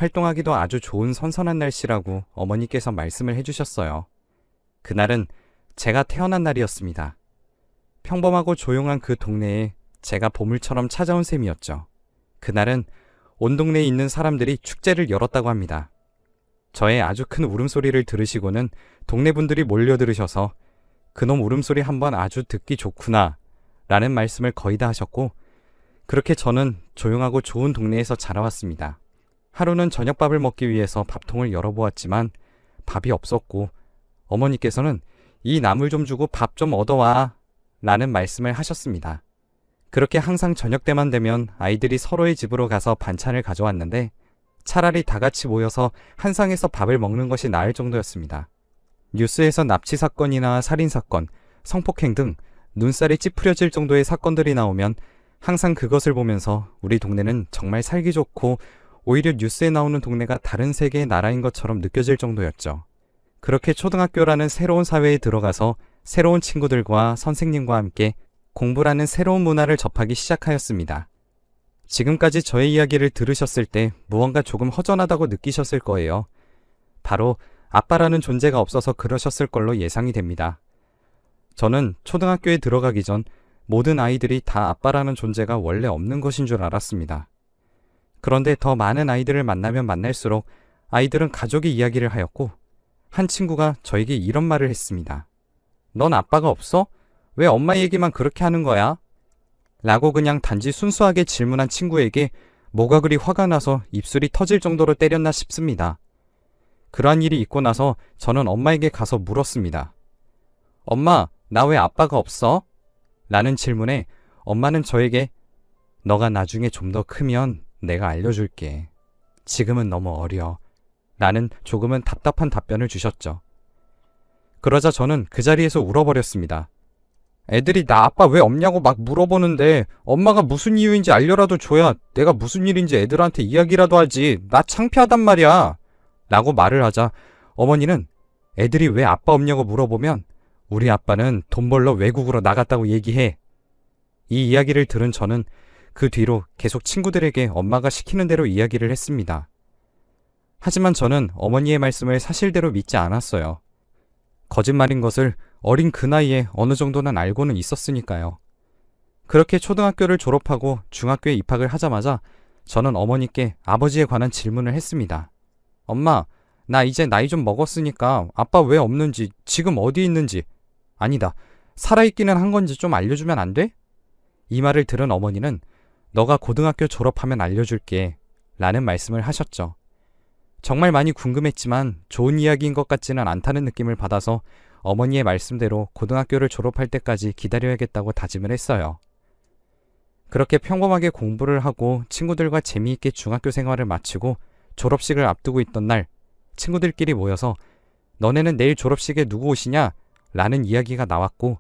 활동하기도 아주 좋은 선선한 날씨라고 어머니께서 말씀을 해주셨어요. 그날은 제가 태어난 날이었습니다. 평범하고 조용한 그 동네에 제가 보물처럼 찾아온 셈이었죠. 그날은 온 동네에 있는 사람들이 축제를 열었다고 합니다. 저의 아주 큰 울음소리를 들으시고는 동네 분들이 몰려들으셔서 그놈 울음소리 한번 아주 듣기 좋구나 라는 말씀을 거의 다 하셨고, 그렇게 저는 조용하고 좋은 동네에서 자라왔습니다. 하루는 저녁밥을 먹기 위해서 밥통을 열어보았지만 밥이 없었고, 어머니께서는 이 나물 좀 주고 밥 좀 얻어와 라는 말씀을 하셨습니다. 그렇게 항상 저녁 때만 되면 아이들이 서로의 집으로 가서 반찬을 가져왔는데 차라리 다 같이 모여서 한 상에서 밥을 먹는 것이 나을 정도였습니다. 뉴스에서 납치 사건이나 살인 사건, 성폭행 등 눈살이 찌푸려질 정도의 사건들이 나오면 항상 그것을 보면서 우리 동네는 정말 살기 좋고 오히려 뉴스에 나오는 동네가 다른 세계의 나라인 것처럼 느껴질 정도였죠. 그렇게 초등학교라는 새로운 사회에 들어가서 새로운 친구들과 선생님과 함께 공부라는 새로운 문화를 접하기 시작하였습니다. 지금까지 저의 이야기를 들으셨을 때 무언가 조금 허전하다고 느끼셨을 거예요. 바로 아빠라는 존재가 없어서 그러셨을 걸로 예상이 됩니다. 저는 초등학교에 들어가기 전 모든 아이들이 다 아빠라는 존재가 원래 없는 것인 줄 알았습니다. 그런데 더 많은 아이들을 만나면 만날수록 아이들은 가족의 이야기를 하였고, 한 친구가 저에게 이런 말을 했습니다. 넌 아빠가 없어? 왜 엄마 얘기만 그렇게 하는 거야? 라고 그냥 단지 순수하게 질문한 친구에게 뭐가 그리 화가 나서 입술이 터질 정도로 때렸나 싶습니다. 그러한 일이 있고 나서 저는 엄마에게 가서 물었습니다. 엄마, 나 왜 아빠가 없어? 라는 질문에 엄마는 저에게 너가 나중에 좀 더 크면 내가 알려줄게. 지금은 너무 어려. 라는 조금은 답답한 답변을 주셨죠. 그러자 저는 그 자리에서 울어버렸습니다. 애들이 나 아빠 왜 없냐고 막 물어보는데 엄마가 무슨 이유인지 알려라도 줘야 내가 무슨 일인지 애들한테 이야기라도 하지. 나 창피하단 말이야. 라고 말을 하자 어머니는 애들이 왜 아빠 없냐고 물어보면 우리 아빠는 돈 벌러 외국으로 나갔다고 얘기해. 이 이야기를 들은 저는 그 뒤로 계속 친구들에게 엄마가 시키는 대로 이야기를 했습니다. 하지만 저는 어머니의 말씀을 사실대로 믿지 않았어요. 거짓말인 것을 어린 그 나이에 어느 정도는 알고는 있었으니까요. 그렇게 초등학교를 졸업하고 중학교에 입학을 하자마자 저는 어머니께 아버지에 관한 질문을 했습니다. 엄마, 나 이제 나이 좀 먹었으니까 아빠 왜 없는지, 지금 어디 있는지, 아니다, 살아있기는 한 건지 좀 알려주면 안 돼? 이 말을 들은 어머니는 너가 고등학교 졸업하면 알려줄게 라는 말씀을 하셨죠. 정말 많이 궁금했지만 좋은 이야기인 것 같지는 않다는 느낌을 받아서 어머니의 말씀대로 고등학교를 졸업할 때까지 기다려야겠다고 다짐을 했어요. 그렇게 평범하게 공부를 하고 친구들과 재미있게 중학교 생활을 마치고 졸업식을 앞두고 있던 날, 친구들끼리 모여서 너네는 내일 졸업식에 누구 오시냐? 라는 이야기가 나왔고,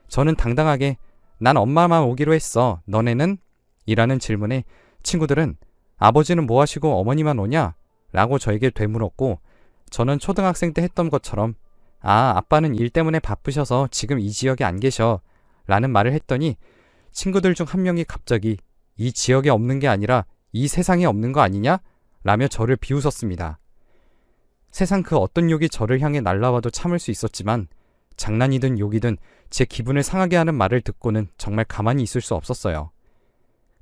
저는 당당하게 난 엄마만 오기로 했어. 너네는? 이라는 질문에 친구들은 아버지는 뭐 하시고 어머니만 오냐? 라고 저에게 되물었고, 저는 초등학생 때 했던 것처럼 아빠는 일 때문에 바쁘셔서 지금 이 지역에 안 계셔 라는 말을 했더니 친구들 중 한 명이 갑자기 이 지역에 없는 게 아니라 이 세상에 없는 거 아니냐? 라며 저를 비웃었습니다. 세상 그 어떤 욕이 저를 향해 날라와도 참을 수 있었지만 장난이든 욕이든 제 기분을 상하게 하는 말을 듣고는 정말 가만히 있을 수 없었어요.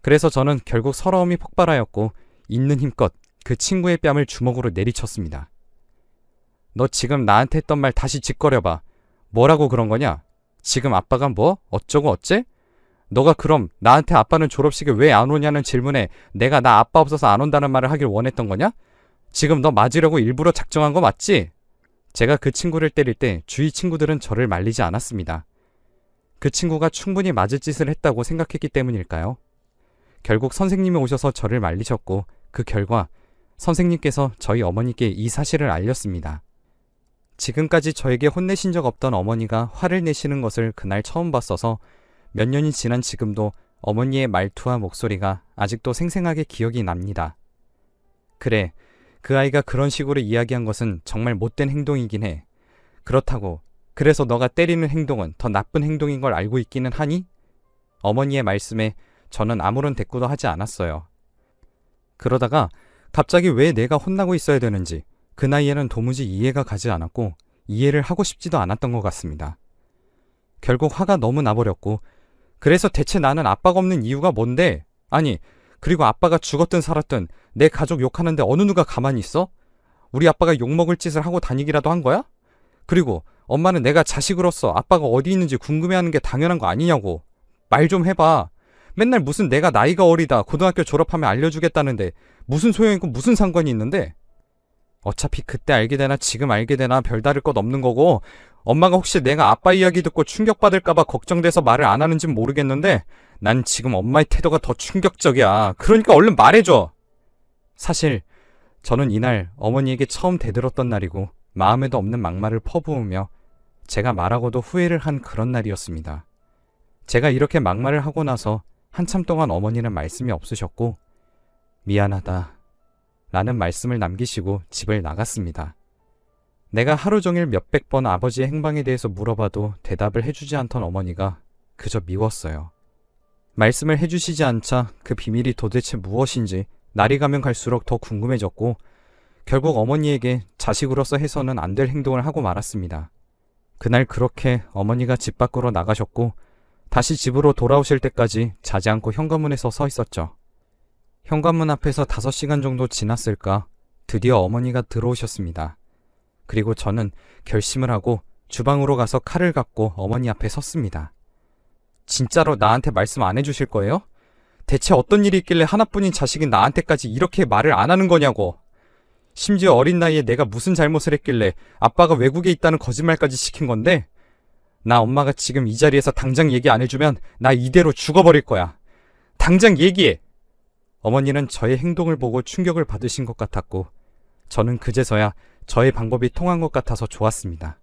그래서 저는 결국 서러움이 폭발하였고 있는 힘껏 그 친구의 뺨을 주먹으로 내리쳤습니다. 너 지금 나한테 했던 말 다시 짓거려봐. 뭐라고 그런 거냐? 지금 아빠가 뭐? 어쩌고 어째? 너가 그럼 나한테 아빠는 졸업식에 왜 안 오냐는 질문에 내가 나 아빠 없어서 안 온다는 말을 하길 원했던 거냐? 지금 너 맞으려고 일부러 작정한 거 맞지? 제가 그 친구를 때릴 때 주위 친구들은 저를 말리지 않았습니다. 그 친구가 충분히 맞을 짓을 했다고 생각했기 때문일까요? 결국 선생님이 오셔서 저를 말리셨고 그 결과 선생님께서 저희 어머니께 이 사실을 알렸습니다. 지금까지 저에게 혼내신 적 없던 어머니가 화를 내시는 것을 그날 처음 봤어서 몇 년이 지난 지금도 어머니의 말투와 목소리가 아직도 생생하게 기억이 납니다. 그래, 그 아이가 그런 식으로 이야기한 것은 정말 못된 행동이긴 해. 그렇다고 그래서 너가 때리는 행동은 더 나쁜 행동인 걸 알고 있기는 하니? 어머니의 말씀에 저는 아무런 대꾸도 하지 않았어요. 그러다가 갑자기 왜 내가 혼나고 있어야 되는지 그 나이에는 도무지 이해가 가지 않았고 이해를 하고 싶지도 않았던 것 같습니다. 결국 화가 너무 나버렸고 그래서 대체 나는 아빠가 없는 이유가 뭔데? 아니, 그리고 아빠가 죽었든 살았든 내 가족 욕하는데 어느 누가 가만히 있어? 우리 아빠가 욕먹을 짓을 하고 다니기라도 한 거야? 그리고 엄마는 내가 자식으로서 아빠가 어디 있는지 궁금해하는 게 당연한 거 아니냐고. 말 좀 해봐. 맨날 무슨 내가 나이가 어리다 고등학교 졸업하면 알려주겠다는데 무슨 소용이고 무슨 상관이 있는데? 어차피 그때 알게 되나 지금 알게 되나 별다를 것 없는 거고 엄마가 혹시 내가 아빠 이야기 듣고 충격받을까봐 걱정돼서 말을 안 하는진 모르겠는데 난 지금 엄마의 태도가 더 충격적이야. 그러니까 얼른 말해줘. 사실 저는 이날 어머니에게 처음 대들었던 날이고 마음에도 없는 막말을 퍼부으며 제가 말하고도 후회를 한 그런 날이었습니다. 제가 이렇게 막말을 하고 나서 한참 동안 어머니는 말씀이 없으셨고 미안하다 라는 말씀을 남기시고 집을 나갔습니다. 내가 하루 종일 몇백 번 아버지의 행방에 대해서 물어봐도 대답을 해주지 않던 어머니가 그저 미웠어요. 말씀을 해주시지 않자 그 비밀이 도대체 무엇인지 날이 가면 갈수록 더 궁금해졌고 결국 어머니에게 자식으로서 해서는 안 될 행동을 하고 말았습니다. 그날 그렇게 어머니가 집 밖으로 나가셨고 다시 집으로 돌아오실 때까지 자지 않고 현관문에서 서 있었죠. 현관문 앞에서 5시간 정도 지났을까 드디어 어머니가 들어오셨습니다. 그리고 저는 결심을 하고 주방으로 가서 칼을 갖고 어머니 앞에 섰습니다. 진짜로 나한테 말씀 안 해주실 거예요? 대체 어떤 일이 있길래 하나뿐인 자식인 나한테까지 이렇게 말을 안 하는 거냐고. 심지어 어린 나이에 내가 무슨 잘못을 했길래 아빠가 외국에 있다는 거짓말까지 시킨 건데 나 엄마가 지금 이 자리에서 당장 얘기 안 해주면 나 이대로 죽어버릴 거야. 당장 얘기해. 어머니는 저의 행동을 보고 충격을 받으신 것 같았고 저는 그제서야 저의 방법이 통한 것 같아서 좋았습니다.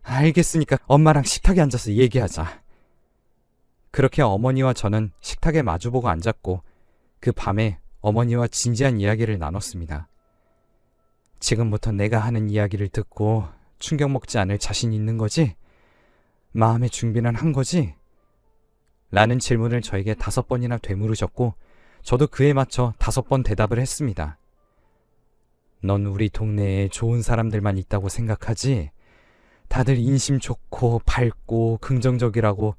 알겠으니까 엄마랑 식탁에 앉아서 얘기하자. 그렇게 어머니와 저는 식탁에 마주보고 앉았고 그 밤에 어머니와 진지한 이야기를 나눴습니다. 지금부터 내가 하는 이야기를 듣고 충격 먹지 않을 자신 있는 거지? 마음의 준비는 한 거지? 라는 질문을 저에게 5번이나 되물으셨고 저도 그에 맞춰 5번 대답을 했습니다. 넌 우리 동네에 좋은 사람들만 있다고 생각하지? 다들 인심 좋고 밝고 긍정적이라고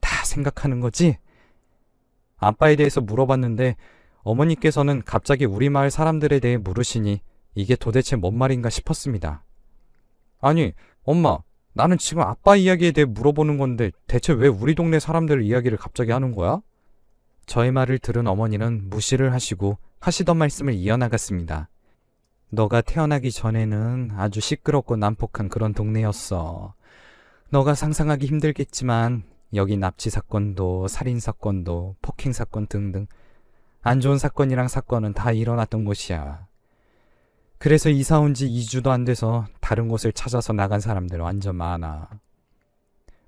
다 생각하는 거지? 아빠에 대해서 물어봤는데 어머니께서는 갑자기 우리 마을 사람들에 대해 물으시니 이게 도대체 뭔 말인가 싶었습니다. 아니, 엄마, 나는 지금 아빠 이야기에 대해 물어보는 건데 대체 왜 우리 동네 사람들 이야기를 갑자기 하는 거야? 저의 말을 들은 어머니는 무시를 하시고 하시던 말씀을 이어나갔습니다. 너가 태어나기 전에는 아주 시끄럽고 난폭한 그런 동네였어. 너가 상상하기 힘들겠지만 여기 납치 사건도 살인 사건도 폭행 사건 등등 안 좋은 사건이랑 사건은 다 일어났던 곳이야. 그래서 이사 온 지 2주도 안 돼서 다른 곳을 찾아서 나간 사람들 완전 많아.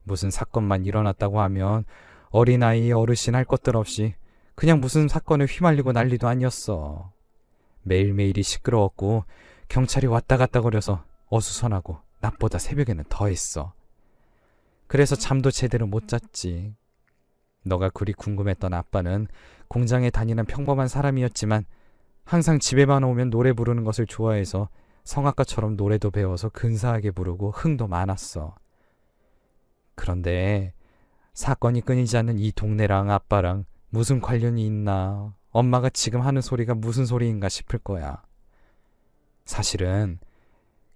무슨 사건만 일어났다고 하면 어린아이 어르신 할 것들 없이 그냥 무슨 사건에 휘말리고 난리도 아니었어. 매일매일이 시끄러웠고 경찰이 왔다 갔다 거려서 어수선하고 낮보다 새벽에는 더했어. 그래서 잠도 제대로 못 잤지. 너가 그리 궁금했던 아빠는 공장에 다니는 평범한 사람이었지만 항상 집에만 오면 노래 부르는 것을 좋아해서 성악가처럼 노래도 배워서 근사하게 부르고 흥도 많았어. 그런데 사건이 끊이지 않는 이 동네랑 아빠랑 무슨 관련이 있나, 엄마가 지금 하는 소리가 무슨 소리인가 싶을 거야. 사실은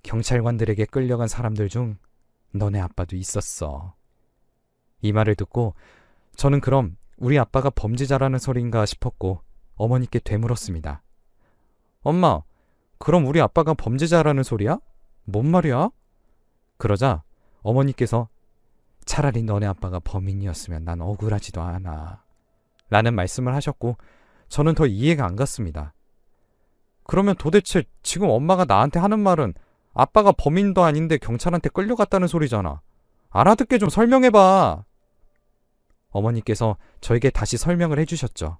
경찰관들에게 끌려간 사람들 중 너네 아빠도 있었어. 이 말을 듣고 저는 그럼 우리 아빠가 범죄자라는 소린가 싶었고 어머니께 되물었습니다. 엄마, 그럼 우리 아빠가 범죄자라는 소리야? 뭔 말이야? 그러자 어머니께서 차라리 너네 아빠가 범인이었으면 난 억울하지도 않아 라는 말씀을 하셨고 저는 더 이해가 안 갔습니다. 그러면 도대체 지금 엄마가 나한테 하는 말은 아빠가 범인도 아닌데 경찰한테 끌려갔다는 소리잖아. 알아듣게 좀 설명해봐. 어머니께서 저에게 다시 설명을 해주셨죠.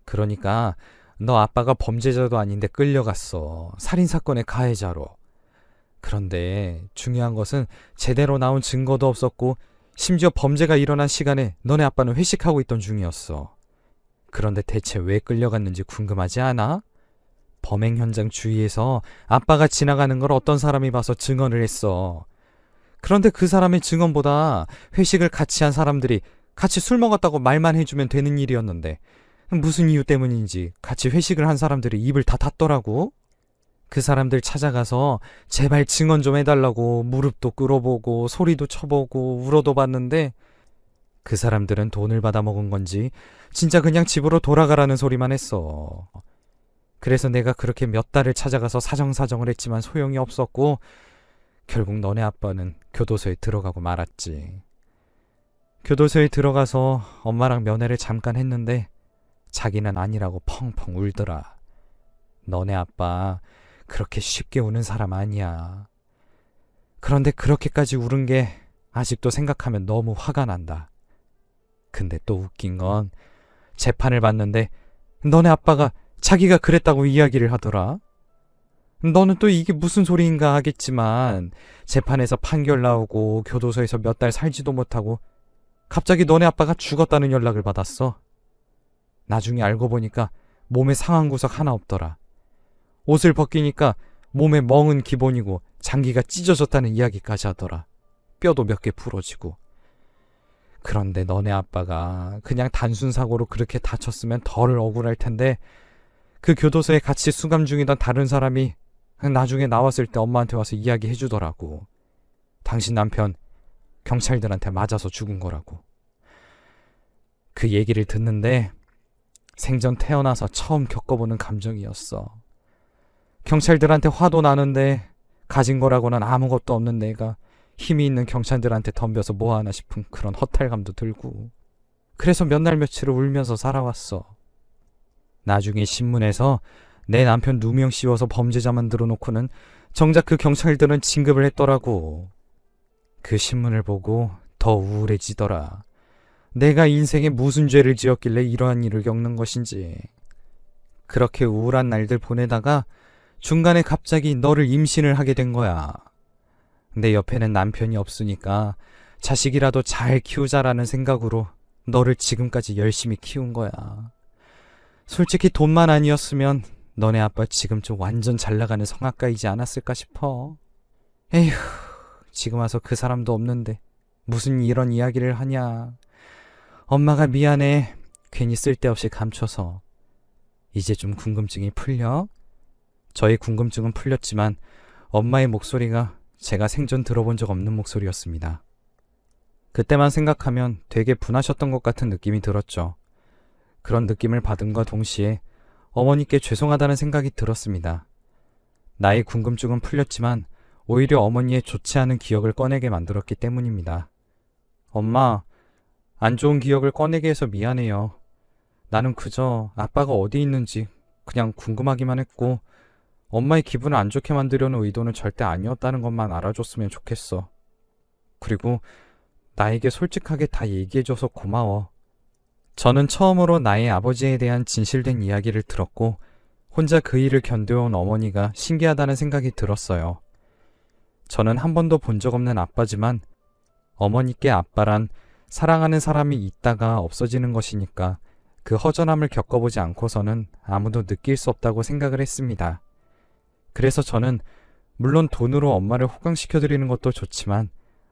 그러니까 너 아빠가 범죄자도 아닌데 끌려갔어. 살인사건의 가해자로. 그런데 중요한 것은 제대로 나온 증거도 없었고 심지어 범죄가 일어난 시간에 너네 아빠는 회식하고 있던 중이었어. 그런데 대체 왜 끌려갔는지 궁금하지 않아? 범행 현장 주위에서 아빠가 지나가는 걸 어떤 사람이 봐서 증언을 했어. 그런데 그 사람의 증언보다 회식을 같이 한 사람들이 같이 술 먹었다고 말만 해주면 되는 일이었는데 무슨 이유 때문인지 같이 회식을 한 사람들이 입을 다 닫더라고. 그 사람들 찾아가서 제발 증언 좀 해달라고 무릎도 꿇어보고 소리도 쳐보고 울어도 봤는데 그 사람들은 돈을 받아 먹은 건지 진짜 그냥 집으로 돌아가라는 소리만 했어. 그래서 내가 그렇게 몇 달을 찾아가서 사정사정을 했지만 소용이 없었고 결국 너네 아빠는 교도소에 들어가고 말았지. 교도소에 들어가서 엄마랑 면회를 잠깐 했는데 자기는 아니라고 펑펑 울더라. 너네 아빠 그렇게 쉽게 우는 사람 아니야. 그런데 그렇게까지 울은 게 아직도 생각하면 너무 화가 난다. 근데 또 웃긴 건 재판을 받는데 너네 아빠가 자기가 그랬다고 이야기를 하더라. 너는 또 이게 무슨 소리인가 하겠지만 재판에서 판결 나오고 교도소에서 몇 달 살지도 못하고 갑자기 너네 아빠가 죽었다는 연락을 받았어. 나중에 알고 보니까 몸에 상한 구석 하나 없더라. 옷을 벗기니까 몸에 멍은 기본이고 장기가 찢어졌다는 이야기까지 하더라. 뼈도 몇 개 부러지고. 그런데 너네 아빠가 그냥 단순 사고로 그렇게 다쳤으면 덜 억울할 텐데 그 교도소에 같이 수감 중이던 다른 사람이 나중에 나왔을 때 엄마한테 와서 이야기해 주더라고. 당신 남편 경찰들한테 맞아서 죽은 거라고. 그 얘기를 듣는데 생전 태어나서 처음 겪어보는 감정이었어. 경찰들한테 화도 나는데 가진 거라고는 아무것도 없는 내가 힘이 있는 경찰들한테 덤벼서 뭐하나 싶은 그런 허탈감도 들고 그래서 몇 날 며칠을 울면서 살아왔어. 나중에 신문에서 내 남편 누명 씌워서 범죄자 만들어 놓고는 정작 그 경찰들은 진급을 했더라고. 그 신문을 보고 더 우울해지더라. 내가 인생에 무슨 죄를 지었길래 이러한 일을 겪는 것인지. 그렇게 우울한 날들 보내다가 중간에 갑자기 너를 임신을 하게 된 거야. 내 옆에는 남편이 없으니까 자식이라도 잘 키우자라는 생각으로 너를 지금까지 열심히 키운 거야. 솔직히 돈만 아니었으면 너네 아빠 지금쯤 완전 잘 나가는 성악가이지 않았을까 싶어. 에휴, 지금 와서 그 사람도 없는데 무슨 이런 이야기를 하냐. 엄마가 미안해. 괜히 쓸데없이 감춰서. 이제 좀 궁금증이 풀려? 저의 궁금증은 풀렸지만 엄마의 목소리가 제가 생전 들어본 적 없는 목소리였습니다. 그때만 생각하면 되게 분하셨던 것 같은 느낌이 들었죠. 그런 느낌을 받음과 동시에 어머니께 죄송하다는 생각이 들었습니다. 나의 궁금증은 풀렸지만 오히려 어머니의 좋지 않은 기억을 꺼내게 만들었기 때문입니다. 엄마, 안 좋은 기억을 꺼내게 해서 미안해요. 나는 그저 아빠가 어디 있는지 그냥 궁금하기만 했고 엄마의 기분을 안 좋게 만들려는 의도는 절대 아니었다는 것만 알아줬으면 좋겠어. 그리고 나에게 솔직하게 다 얘기해줘서 고마워. 저는 처음으로 나의 아버지에 대한 진실된 이야기를 들었고 혼자 그 일을 견뎌온 어머니가 신기하다는 생각이 들었어요. 저는 한 번도 본 적 없는 아빠지만 어머니께 아빠란 사랑하는 사람이 있다가 없어지는 것이니까 그 허전함을 겪어보지 않고서는 아무도 느낄 수 없다고 생각을 했습니다. 그래서 저는 물론 돈으로 엄마를 호강시켜드리는 것도 좋지만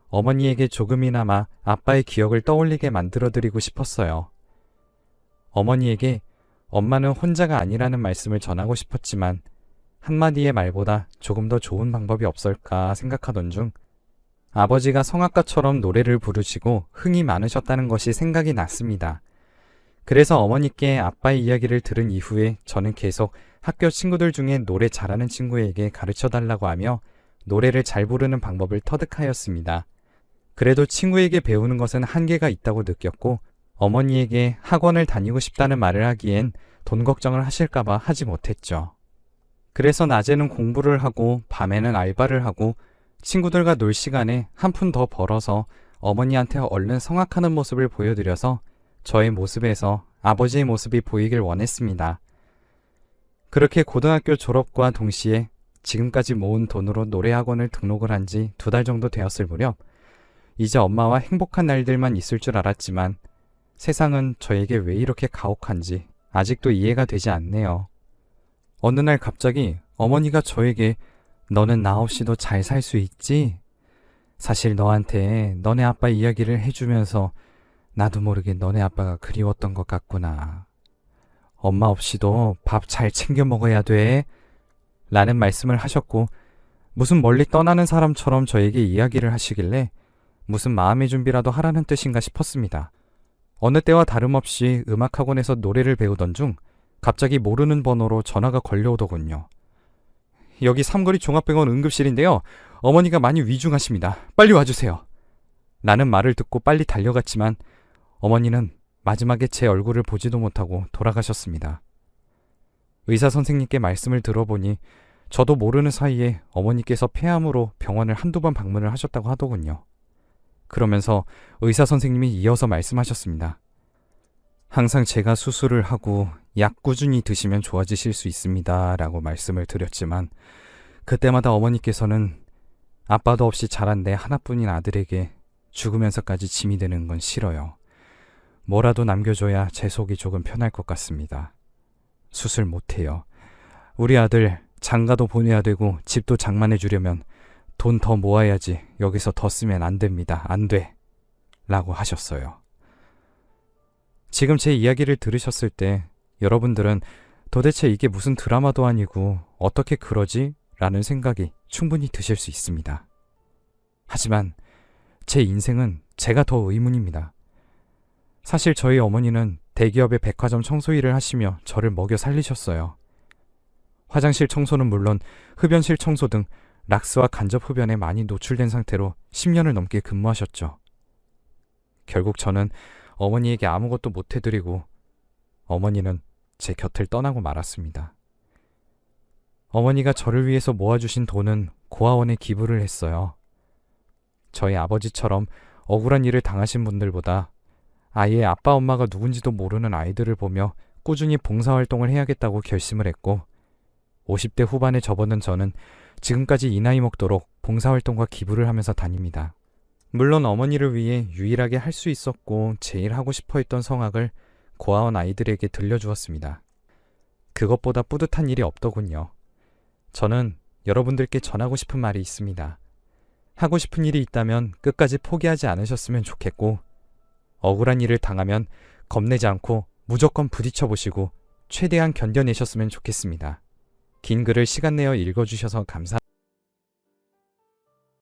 어머니에게 조금이나마 아빠의 기억을 떠올리게 만들어드리고 싶었어요. 어머니에게 엄마는 혼자가 아니라는 말씀을 전하고 싶었지만 한마디의 말보다 조금 더 좋은 방법이 없을까 생각하던 중 아버지가 성악가처럼 노래를 부르시고 흥이 많으셨다는 것이 생각이 났습니다. 그래서 어머니께 아빠의 이야기를 들은 이후에 저는 계속 학교 친구들 중에 노래 잘하는 친구에게 가르쳐달라고 하며 노래를 잘 부르는 방법을 터득하였습니다. 그래도 친구에게 배우는 것은 한계가 있다고 느꼈고 어머니에게 학원을 다니고 싶다는 말을 하기엔 돈 걱정을 하실까봐 하지 못했죠. 그래서 낮에는 공부를 하고 밤에는 알바를 하고 친구들과 놀 시간에 한 푼 더 벌어서 어머니한테 얼른 성악하는 모습을 보여드려서 저의 모습에서 아버지의 모습이 보이길 원했습니다. 그렇게 고등학교 졸업과 동시에 지금까지 모은 돈으로 노래학원을 등록을 한 지 2달 정도 되었을 무렵 이제 엄마와 행복한 날들만 있을 줄 알았지만 세상은 저에게 왜 이렇게 가혹한지 아직도 이해가 되지 않네요. 어느 날 갑자기 어머니가 저에게 너는 나 없이도 잘 살 수 있지? 사실 너한테 너네 아빠 이야기를 해주면서 나도 모르게 너네 아빠가 그리웠던 것 같구나. 엄마 없이도 밥 잘 챙겨 먹어야 돼. 라는 말씀을 하셨고 무슨 멀리 떠나는 사람처럼 저에게 이야기를 하시길래 무슨 마음의 준비라도 하라는 뜻인가 싶었습니다. 어느 때와 다름없이 음악학원에서 노래를 배우던 중 갑자기 모르는 번호로 전화가 걸려오더군요. 여기 삼거리 종합병원 응급실인데요. 어머니가 많이 위중하십니다. 빨리 와주세요. 라는 말을 듣고 빨리 달려갔지만 어머니는 마지막에 제 얼굴을 보지도 못하고 돌아가셨습니다. 의사 선생님께 말씀을 들어보니 저도 모르는 사이에 어머니께서 폐암으로 병원을 한두 번 방문을 하셨다고 하더군요. 그러면서 의사 선생님이 이어서 말씀하셨습니다. 항상 제가 수술을 하고 약 꾸준히 드시면 좋아지실 수 있습니다. 라고 말씀을 드렸지만 그때마다 어머니께서는 아빠도 없이 자란 내 하나뿐인 아들에게 죽으면서까지 짐이 되는 건 싫어요. 뭐라도 남겨줘야 제 속이 조금 편할 것 같습니다. 수술 못해요. 우리 아들 장가도 보내야 되고 집도 장만해 주려면 돈 더 모아야지 여기서 더 쓰면 안 됩니다. 안 돼. 라고 하셨어요. 지금 제 이야기를 들으셨을 때 여러분들은 도대체 이게 무슨 드라마도 아니고 어떻게 그러지? 라는 생각이 충분히 드실 수 있습니다. 하지만 제 인생은 제가 더 의문입니다. 사실 저희 어머니는 대기업의 백화점 청소 일을 하시며 저를 먹여 살리셨어요. 화장실 청소는 물론 흡연실 청소 등 락스와 간접 흡연에 많이 노출된 상태로 10년을 넘게 근무하셨죠. 결국 저는 어머니에게 아무것도 못 해드리고 어머니는 제 곁을 떠나고 말았습니다. 어머니가 저를 위해서 모아주신 돈은 고아원에 기부를 했어요. 저희 아버지처럼 억울한 일을 당하신 분들보다 아이의 아빠 엄마가 누군지도 모르는 아이들을 보며 꾸준히 봉사활동을 해야겠다고 결심을 했고 50대 후반에 접어든 저는 지금까지 이 나이 먹도록 봉사활동과 기부를 하면서 다닙니다. 물론 어머니를 위해 유일하게 할 수 있었고 제일 하고 싶어 했던 성악을 고아원 아이들에게 들려주었습니다. 그것보다 뿌듯한 일이 없더군요. 저는 여러분들께 전하고 싶은 말이 있습니다. 하고 싶은 일이 있다면 끝까지 포기하지 않으셨으면 좋겠고 억울한 일을 당하면 겁내지 않고 무조건 부딪혀보시고 최대한 견뎌내셨으면 좋겠습니다. 긴 글을 시간 내어 읽어주셔서 감사합니다.